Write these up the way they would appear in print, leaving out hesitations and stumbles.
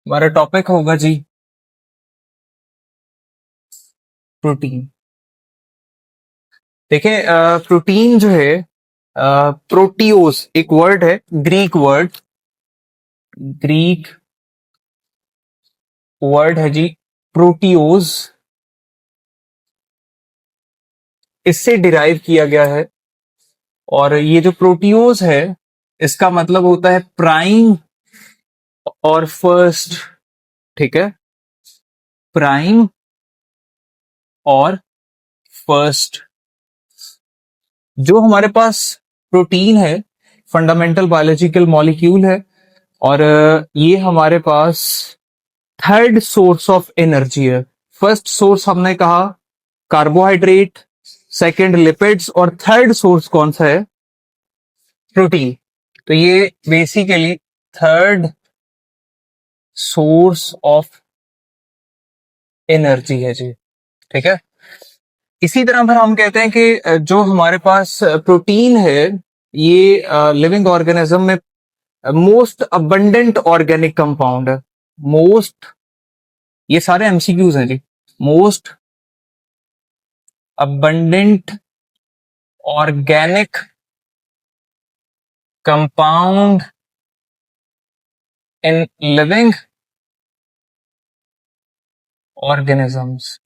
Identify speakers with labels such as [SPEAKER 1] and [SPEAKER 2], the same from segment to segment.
[SPEAKER 1] हमारा टॉपिक होगा जी प्रोटीन। देखिए प्रोटीन जो है प्रोटीओस एक वर्ड है, ग्रीक वर्ड है जी प्रोटीओस। इससे डिराइव किया गया है और ये जो प्रोटीओस है इसका मतलब होता है प्राइम और फर्स्ट। ठीक है, प्राइम और फर्स्ट। जो हमारे पास प्रोटीन है फंडामेंटल बायोलॉजिकल मॉलिक्यूल है और ये हमारे पास थर्ड सोर्स ऑफ एनर्जी है। फर्स्ट सोर्स हमने कहा कार्बोहाइड्रेट, सेकंड लिपिड्स और थर्ड सोर्स कौन सा है? प्रोटीन। तो ये basically third source of energy है जी। ठीक है, इसी तरह फिर हम कहते हैं कि जो हमारे पास प्रोटीन है ये लिविंग ऑर्गेनिज्म में मोस्ट अबंडेंट ऑर्गेनिक कंपाउंड है। मोस्ट, ये सारे एमसीक्यूज हैं जी। Most abundant organic compound in living organisms.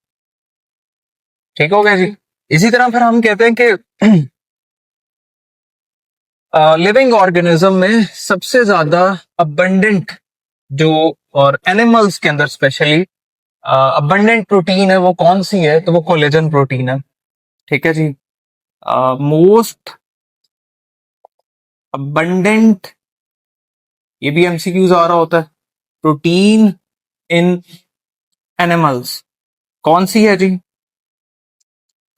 [SPEAKER 1] ठीक हो गया जी। इसी तरह फिर हम कहते हैं कि लिविंग ऑर्गेनिज्म में सबसे ज्यादा अबंडेंट जो, और एनिमल्स के अंदर स्पेशली अबंडेंट प्रोटीन है वो कौन सी है? तो वो कोलेजन प्रोटीन है। ठीक है जी। मोस्ट अबंडेंट, ये भी एमसीक्यूज आ रहा होता है, प्रोटीन इन एनिमल्स कौन सी है जी?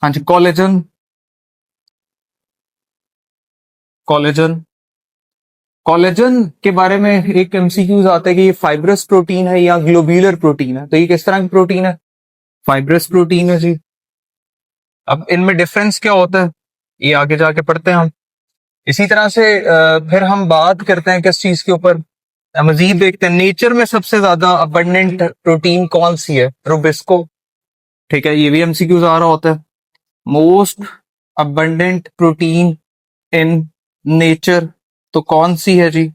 [SPEAKER 1] हाँ जी, कोलेजन। कोलेजन कोलेजन के बारे में एक एमसीक्यूज आता है कि ये फाइब्रस प्रोटीन है या ग्लोब्यूलर प्रोटीन है। तो ये किस तरह की प्रोटीन है? फाइब्रस प्रोटीन है जी। अब इनमें डिफरेंस क्या होता है ये आगे जाके पढ़ते हैं हम। इसी तरह से फिर हम बात करते हैं किस चीज के ऊपर, मजीद देखते हैं नेचर में सबसे ज्यादा अबंडेंट प्रोटीन कौन सी है? रूबिस्को। ठीक है, ये भी एमसीक्यूज आ रहा होता है। Most abundant protein in nature तो कौन सी है जी?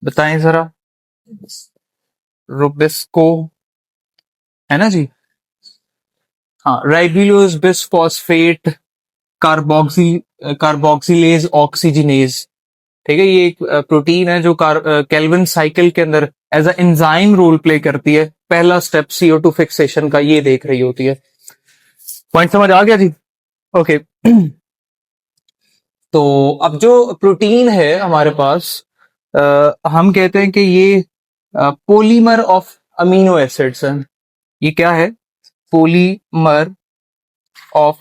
[SPEAKER 1] बताएं जरा। रूबिस्को है ना जी। हाँ, ribulose bisphosphate carboxy carboxylase oxygenase. ठीक है, ये एक प्रोटीन है जो केल्विन साइकिल के अंदर as a enzyme role play करती है। पहला स्टेप CO2 फिक्सेशन का ये देख रही होती है। पॉइंट समझ आ गया जी? ओके। तो अब जो प्रोटीन है हमारे पास हम कहते हैं कि ये पोलीमर ऑफ अमीनो एसिड्स है। ये क्या है? Polymer of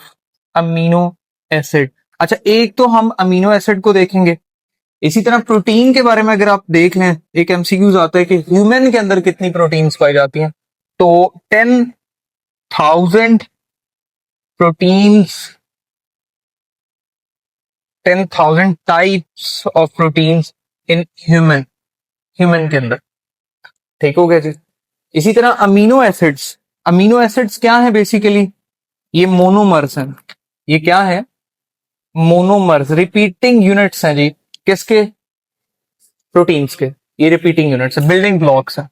[SPEAKER 1] amino acid. अच्छा, एक तो हम अमीनो एसिड को देखेंगे, इसी तरह प्रोटीन के बारे में अगर आप देख लें, एक एमसीक्यूज आता है कि ह्यूमन के अंदर कितनी प्रोटीन्स पाई जाती हैं। तो 10,000 proteins, 10,000 types of proteins in human, human के अंदर। ठीक हो गया जी। इसी तरह अमीनो एसिड्स क्या है? बेसिकली ये मोनोमर्स हैं। ये क्या है? मोनोमर्स, रिपीटिंग यूनिट्स हैं जी। किसके? प्रोटीन्स के। ये रिपीटिंग यूनिट्स है, बिल्डिंग ब्लॉक्स है।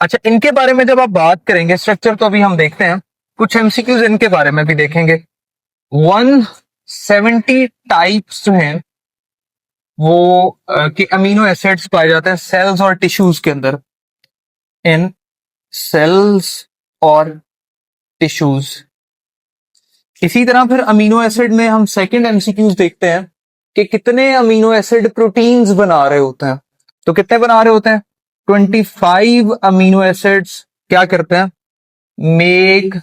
[SPEAKER 1] अच्छा, इनके बारे में जब आप बात करेंगे, स्ट्रक्चर तो अभी हम देखते हैं, कुछ एमसीक्यूज इनके बारे में भी देखेंगे। 170 टाइप्स जो हैं वो के अमीनो एसिड्स पाए जाते हैं सेल्स और टिश्यूज के अंदर, इन सेल्स और टिश्यूज। इसी तरह फिर अमीनो एसिड में हम सेकंड एमसीक्यूज देखते हैं कि कितने अमीनो एसिड प्रोटीन्स बना रहे होते हैं। तो कितने बना रहे होते हैं? 25 अमीनो एसिड्स क्या करते हैं? Make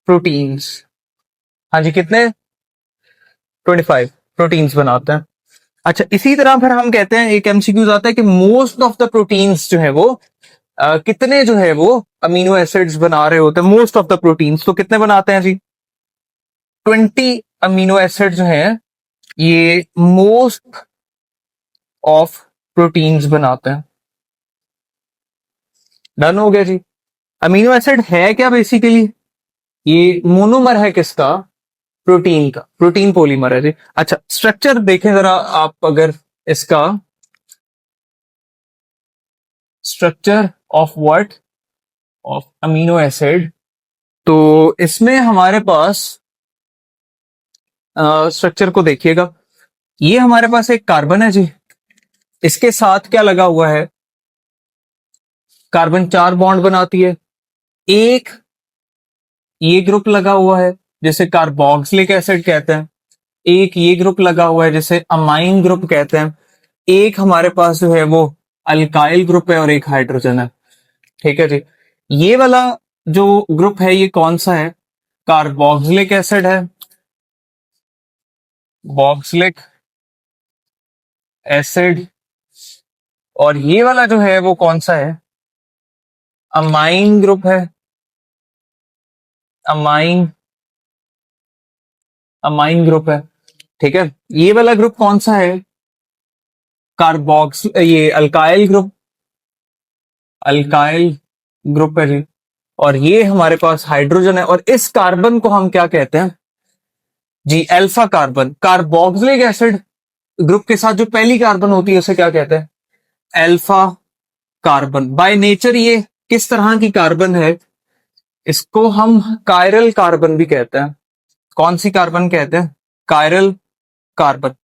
[SPEAKER 1] proteins. हाँ जी, कितने? 25 प्रोटीन्स बनाते हैं। अच्छा, इसी तरह फिर हम कहते हैं, एक एमसीक्यूज आता है कि मोस्ट ऑफ द प्रोटीन्स जो है वो कितने जो है वो अमीनो एसिड्स बना रहे होते हैं? मोस्ट ऑफ द प्रोटीन्स तो कितने बनाते हैं जी? 20 अमीनो एसिड जो है ये मोस्ट ऑफ प्रोटीन्स बनाते हैं। डन हो गया जी। अमीनो एसिड है क्या बेसिकली? ये मोनोमर है किसका? प्रोटीन का, प्रोटीन पॉलीमर है जी। अच्छा, स्ट्रक्चर देखें जरा आप, अगर इसका structure of what, of amino acid, तो इसमें हमारे पास स्ट्रक्चर को देखिएगा। ये हमारे पास एक कार्बन है जी, इसके साथ क्या लगा हुआ है? कार्बन 4 बॉन्ड बनाती है। एक ये ग्रुप लगा हुआ है जिसे कार्बोक्सिलिक एसिड कहते हैं। एक ये ग्रुप लगा हुआ है जिसे अमाइन ग्रुप कहते हैं। एक हमारे पास जो है वो अल्काइल ग्रुप है और एक हाइड्रोजन है। ठीक है जी। ये वाला जो ग्रुप है ये कौन सा है? कार्बोक्सिलिक एसिड है, बॉक्सिलिक एसिड। और ये वाला जो है वो कौन सा है? अमाइन ग्रुप है, अमाइन, अमाइन ग्रुप है। ठीक है। ये वाला ग्रुप कौन सा है? कार्बोक्स, ये अल्काइल ग्रुप, अल्काइल ग्रुप है जी। और ये हमारे पास हाइड्रोजन है, और इस कार्बन को हम क्या कहते हैं जी? Alpha carbon. Carboxylic acid group के साथ जो पहली कार्बन होती है उसे क्या कहते हैं? Alpha carbon. बाय नेचर ये किस तरह की कार्बन है? इसको हम कायरल कार्बन भी कहते हैं। कौन सी कार्बन कहते हैं? Chiral carbon.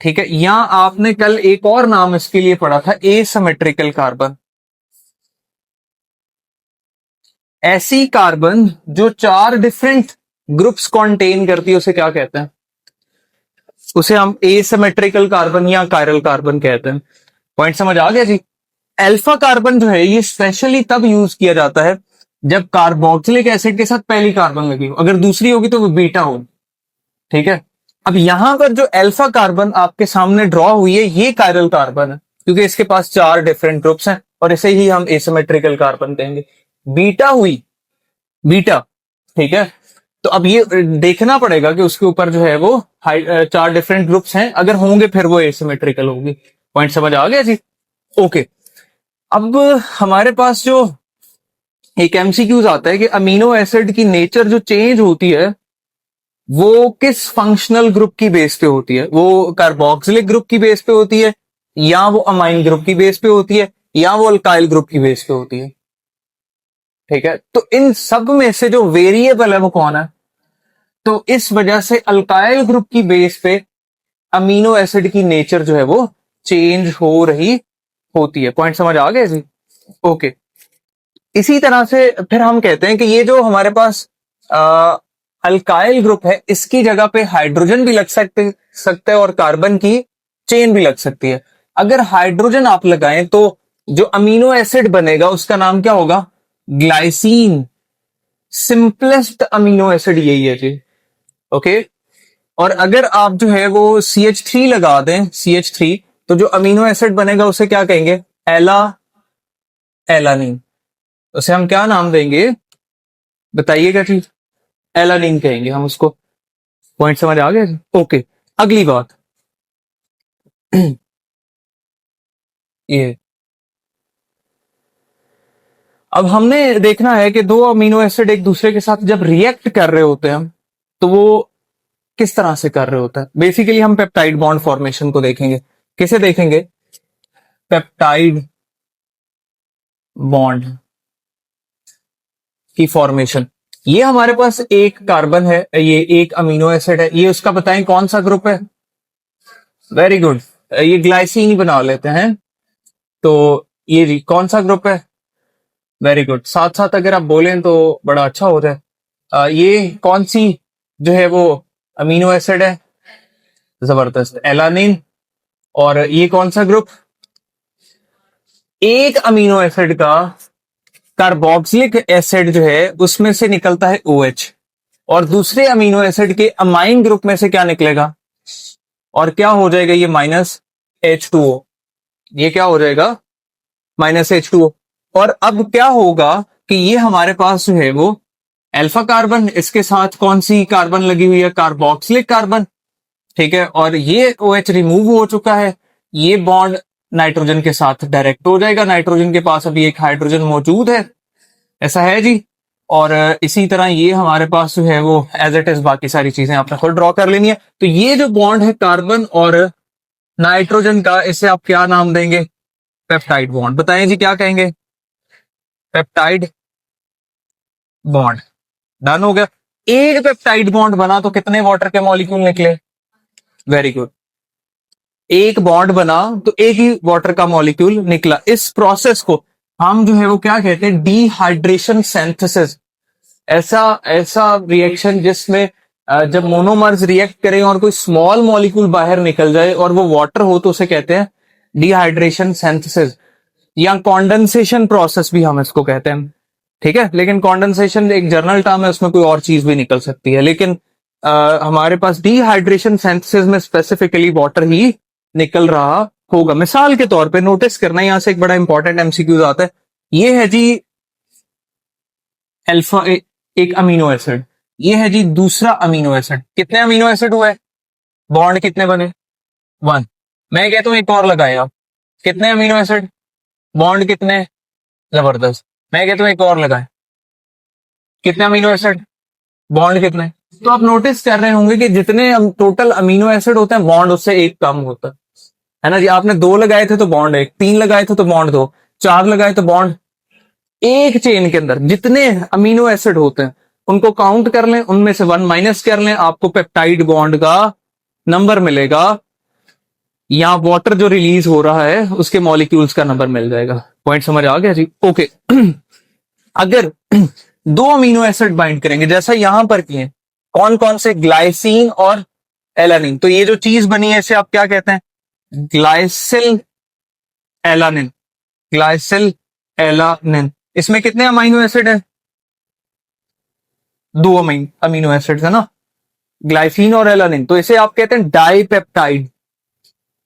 [SPEAKER 1] ठीक है। या आपने कल एक और नाम इसके लिए पढ़ा था, एसिमेट्रिकल कार्बन। ऐसी कार्बन जो 4 डिफरेंट ग्रुप्स कॉन्टेन करती है उसे क्या कहते हैं? उसे हम एसिमेट्रिकल कार्बन या कायरल कार्बन कहते हैं। पॉइंट समझ आ गया जी। अल्फा कार्बन जो है ये स्पेशली तब यूज किया जाता है जब कार्बोक्सिलिक एसिड के साथ पहली कार्बन लगी हो, अगर दूसरी होगी तो वो बीटा हो। ठीक है। अब यहां पर जो अल्फा कार्बन आपके सामने ड्रॉ हुई है ये कायरल कार्बन है, क्योंकि इसके पास 4 डिफरेंट ग्रुप्स हैं और इसे ही हम एसिमेट्रिकल कार्बन कहेंगे। बीटा हुई, बीटा। ठीक है। तो अब ये देखना पड़ेगा कि उसके ऊपर जो है वो 4 डिफरेंट ग्रुप्स हैं, अगर होंगे फिर वो एसिमेट्रिकल होगी। पॉइंट समझ आ गया जी। ओके। अब हमारे पास जो एक एमसीक्यूज आता है कि अमीनो एसिड की नेचर जो चेंज होती है वो किस फंक्शनल ग्रुप की बेस पे होती है? वो कार्बोक्सिलिक ग्रुप की बेस पे होती है, या वो अमाइन ग्रुप की बेस पे होती है, या वो अल्काइल ग्रुप की बेस पे होती है? ठीक है। तो इन सब में से जो वेरिएबल है वो कौन है? तो इस वजह से अल्काइल ग्रुप की बेस पे अमीनो एसिड की नेचर जो है वो चेंज हो रही होती है। पॉइंट समझ आ गया जी। ओके। इसी तरह से फिर हम कहते हैं कि ये जो हमारे पास अल्काइल ग्रुप है इसकी जगह पे हाइड्रोजन भी लग सकते हैं और कार्बन की चेन भी लग सकती है। अगर हाइड्रोजन आप लगाएं तो जो अमीनो एसिड बनेगा उसका नाम क्या होगा? ग्लाइसीन। सिंपलेस्ट अमीनो एसिड यही है जी। ओके। और अगर आप जो है वो CH3 लगा दें, CH3, तो जो अमीनो एसिड बनेगा उसे क्या कहेंगे? एलानीन। उसे हम क्या नाम देंगे बताइएगा जी? एलानीन कहेंगे हम उसको। पॉइंट समझ आ गया जी? ओके। अगली बात ये, अब हमने देखना है कि दो अमीनो एसिड एक दूसरे के साथ जब रिएक्ट कर रहे होते हैं तो वो किस तरह से कर रहे होते हैं। बेसिकली हम पेप्टाइड बॉन्ड फॉर्मेशन को देखेंगे। किसे देखेंगे? पेप्टाइड बॉन्ड की फॉर्मेशन। ये हमारे पास एक कार्बन है, ये एक अमीनो एसिड है, ये उसका बताएं कौन सा ग्रुप है? वेरी गुड, ये ग्लाइसीन ही बना लेते हैं। तो ये कौन सा ग्रुप है? Very good. साथ साथ अगर आप बोलें तो बड़ा अच्छा हो जाए। ये कौन सी जो है वो अमीनो एसिड है? जबरदस्त, एलानिन। और ये कौन सा ग्रुप? एक अमीनो एसिड का कार्बोक्सिलिक एसिड जो है उसमें से निकलता है OH, और दूसरे अमीनो एसिड के अमाइन ग्रुप में से क्या निकलेगा? और क्या हो जाएगा ये? -H2O। ये क्या हो जाएगा? -H2O। और अब क्या होगा कि ये हमारे पास जो है वो अल्फा कार्बन, इसके साथ कौन सी कार्बन लगी हुई है? Carboxylic carbon. ठीक है। और ये OH रिमूव हो चुका है, ये बॉन्ड नाइट्रोजन के साथ डायरेक्ट हो जाएगा। नाइट्रोजन के पास अभी एक हाइड्रोजन मौजूद है, ऐसा है जी। और इसी तरह ये हमारे पास जो है वो एज इट इज बाकी सारी चीजें आपने खुद ड्रॉ कर लेनी है। तो ये जो बॉन्ड है कार्बन और नाइट्रोजन का, इसे आप क्या नाम देंगे? Peptide bond. बताएं जी क्या कहेंगे? Peptide bond. डन हो गया। एक पेप्टाइड बॉन्ड बना तो कितने वाटर के मॉलिक्यूल निकले? Very good. एक बॉन्ड बना तो एक ही वाटर का मॉलिक्यूल निकला। इस प्रोसेस को हम जो है वो क्या कहते हैं? Dehydration synthesis. ऐसा ऐसा रिएक्शन जिसमें जब मोनोमर्स रिएक्ट करें और कोई स्मॉल मॉलिक्यूल बाहर निकल जाए और वो वाटर हो तो उसे कहते हैं डीहाइड्रेशन सिंथेसिस, या कॉन्डेंसेशन प्रोसेस भी हम इसको कहते हैं। ठीक है, लेकिन कॉन्डेंसेशन एक जर्नल टर्म है, उसमें कोई और चीज भी निकल सकती है, लेकिन हमारे पास डीहाइड्रेशन सिंथेसिस में स्पेसिफिकली वाटर ही निकल रहा होगा। मिसाल के तौर पे नोटिस करना, यहां से एक बड़ा इंपॉर्टेंट एमसीक्यूज आता है। ये है जी अल्फा एक अमीनो एसिड, ये है जी दूसरा अमीनो एसिड। कितने अमीनो एसिड हुए? बॉन्ड कितने बने? 1। मैं कहता हूं एक और लगाए आप। कितने अमीनो एसिड? बॉन्ड कितने? जबरदस्त। मैं कहता हूं एक और लगाए। कितने अमीनो एसिड? बॉन्ड कितने? तो आप नोटिस कर रहे होंगे कि जितने टोटल अमीनो एसिड होते हैं, बॉन्ड उससे एक कम होता है ना जी। आपने 2 लगाए थे तो बॉन्ड 1, 3 लगाए थे तो बॉन्ड 2, 4 लगाए तो बॉन्ड। एक चेन के अंदर जितने अमीनो एसिड होते हैं उनको काउंट कर लें, उनमें से 1 माइनस कर लें, आपको पेप्टाइड बॉन्ड का नंबर मिलेगा, या वाटर जो रिलीज हो रहा है उसके मॉलिक्यूल्स का नंबर मिल जाएगा। पॉइंट समझ आ गया जी? ओके। अगर 2 अमीनो एसिड बाइंड करेंगे जैसा यहां पर किए, कौन कौन से? ग्लाइसिन और एलानिन। तो ये जो चीज बनी है इसे आप क्या कहते हैं? ग्लाइसिल एलानिन। ग्लाइसिल एलानिन। इसमें कितने अमीनो एसिड है? 2 अमीनो एसिड है ना, ग्लाइसिन और एलानिन। तो इसे आप कहते हैं डाइपेप्टाइड।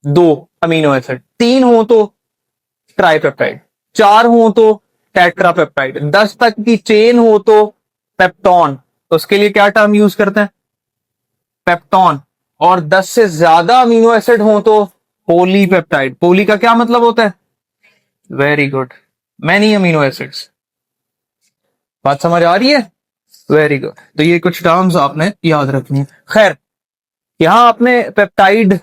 [SPEAKER 1] 2 अमीनो एसिड, 3 हो तो ट्राइपेप्टाइड, 4 हो तो टेट्रापेप्टाइड, 10 तक की चेन हो तो पेप्टॉन। तो उसके लिए क्या टर्म यूज करते हैं? पेप्टॉन। और 10 से ज्यादा अमीनो एसिड हो तो पॉलीपेप्टाइड। पोली का क्या मतलब होता है? Very good, many amino acids. बात समझ आ रही है? Very good. तो ये कुछ टर्म्स आपने याद रखनी है। खैर, यहां आपने पेप्टाइड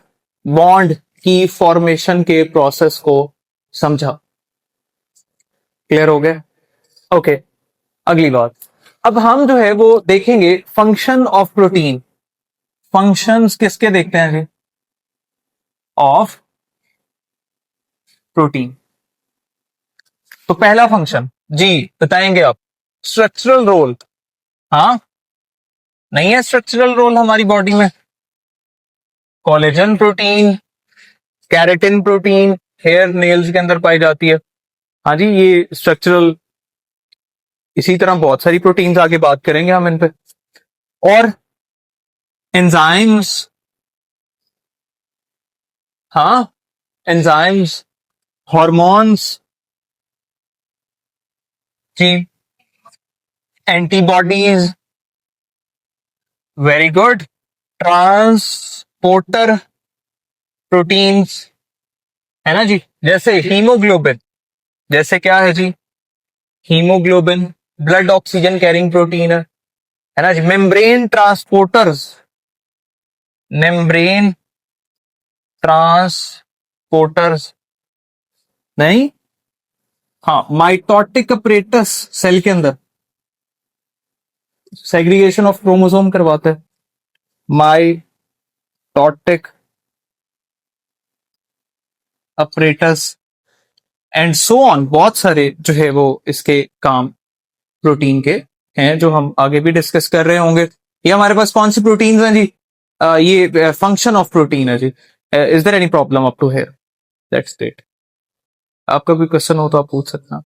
[SPEAKER 1] बॉन्ड की फॉर्मेशन के प्रोसेस को समझा। क्लियर हो गया? ओके। अगली बात, अब हम जो है वो देखेंगे फंक्शन ऑफ प्रोटीन। फंक्शंस किसके देखते हैं जी? Of protein. तो पहला फंक्शन जी बताएंगे आप, स्ट्रक्चरल रोल। हाँ, नहीं है स्ट्रक्चरल रोल हमारी बॉडी में? Collagen protein, keratin protein hair nails के अंदर पाई जाती है। हाँ जी, ये स्ट्रक्चरल। इसी तरह बहुत सारी प्रोटीन्स आगे बात करेंगे हम इन पे। और एंजाइम्स, हाँ, एंजाइम्स, हॉर्मोन्स जी, antibodies, very good, transporter proteins, है ना जी। जैसे हीमोग्लोबिन, जैसे क्या है जी? Haemoglobin blood oxygen carrying protein है ना जी। मेम्ब्रेन ट्रांसपोर्टर्स, मेम्ब्रेन ट्रांसपोर्टर्स नहीं, हाँ, माइटोटिक अपरेटस सेल के अंदर सेग्रीगेशन ऑफ क्रोमोसोम करवाता है। Mitotic apparatus and so on. बहुत सारे जो है वो इसके काम प्रोटीन के हैं जो हम आगे भी डिस्कस कर रहे होंगे। ये हमारे पास कौन सी प्रोटीन्स हैं जी? ये फंक्शन ऑफ प्रोटीन है जी। Is there any problem up to here? That's it. आपका कोई क्वेश्चन हो तो आप पूछ सकते हैं।